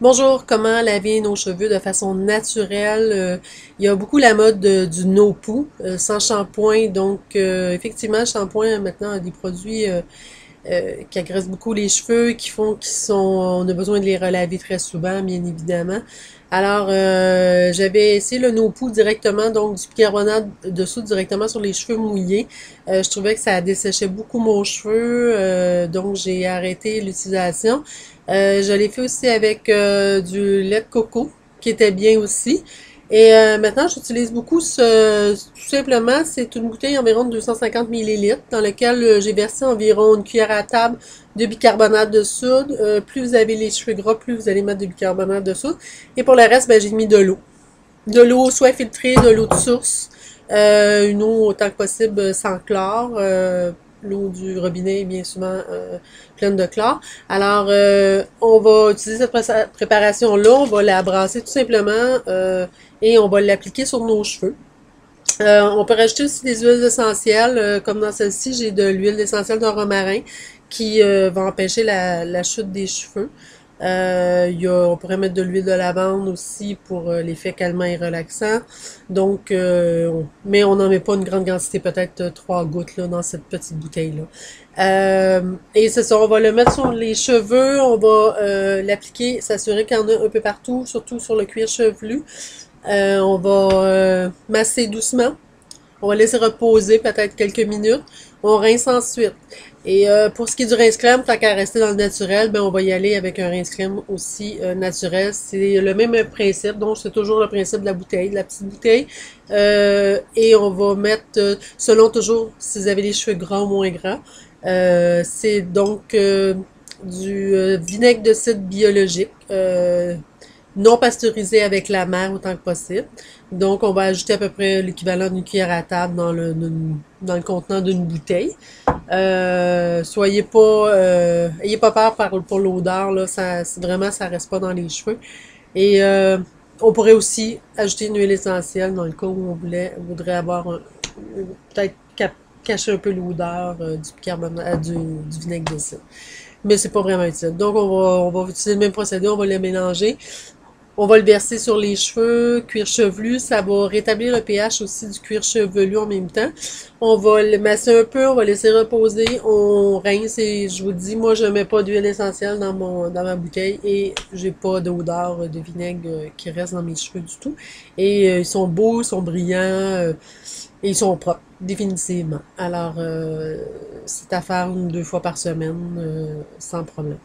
Bonjour, comment laver nos cheveux de façon naturelle? Il y a beaucoup la mode du no-poo, sans shampoing. Donc, effectivement, le shampoing maintenant a des produits qui agressent beaucoup les cheveux, on a besoin de les relaver très souvent, bien évidemment. Alors, j'avais essayé le no-poo directement, donc du bicarbonate de soude directement sur les cheveux mouillés. Je trouvais que ça desséchait beaucoup mon cheveu, donc j'ai arrêté l'utilisation. Je l'ai fait aussi avec du lait de coco, qui était bien aussi. Et maintenant, j'utilise beaucoup tout simplement, c'est une bouteille environ de 250 millilitres dans laquelle j'ai versé environ une cuillère à table de bicarbonate de soude. Plus vous avez les cheveux gras, plus vous allez mettre de bicarbonate de soude. Et pour le reste, ben, j'ai mis de l'eau. De l'eau soit filtrée, de l'eau de source, une eau autant que possible sans chlore. L'eau du robinet est bien souvent pleine de chlore. Alors, on va utiliser cette préparation-là, on va la brasser tout simplement et on va l'appliquer sur nos cheveux. On peut rajouter aussi des huiles essentielles, comme dans celle-ci, j'ai de l'huile essentielle de romarin qui va empêcher la chute des cheveux. On pourrait mettre de l'huile de lavande aussi pour l'effet calmant et relaxant. Donc, mais on n'en met pas une grande quantité, peut-être 3 gouttes là, dans cette petite bouteille-là. Et c'est ça, on va le mettre sur les cheveux, on va l'appliquer, s'assurer qu'il y en a un peu partout, surtout sur le cuir chevelu. On va masser doucement. On va laisser reposer peut-être quelques minutes. On rince ensuite. Et pour ce qui est du rince-crème, tant qu'à rester dans le naturel, ben on va y aller avec un rince-crème aussi naturel. C'est le même principe, donc c'est toujours le principe de la bouteille, de la petite bouteille. Et on va mettre, selon toujours si vous avez les cheveux gras ou moins gras, c'est donc du vinaigre de cidre biologique. Non pasteurisé avec la mer autant que possible. Donc, on va ajouter à peu près l'équivalent d'une cuillère à table dans le contenant d'une bouteille. Ayez pas peur pour l'odeur, là, vraiment, ça reste pas dans les cheveux. Et on pourrait aussi ajouter une huile essentielle dans le cas où on voudrait avoir peut-être cacher un peu l'odeur du bicarbonate, du vinaigre de cidre. Mais c'est pas vraiment utile. Donc, on va utiliser le même procédé, on va le mélanger. On va le verser sur les cheveux, cuir chevelu, ça va rétablir le pH aussi du cuir chevelu en même temps. On va le masser un peu, on va laisser reposer, on rince et je vous dis, moi je mets pas d'huile essentielle dans ma bouteille et j'ai pas d'odeur de vinaigre qui reste dans mes cheveux du tout. Et ils sont beaux, ils sont brillants et ils sont propres, définitivement. Alors, c'est à faire 1 ou 2 fois par semaine sans problème.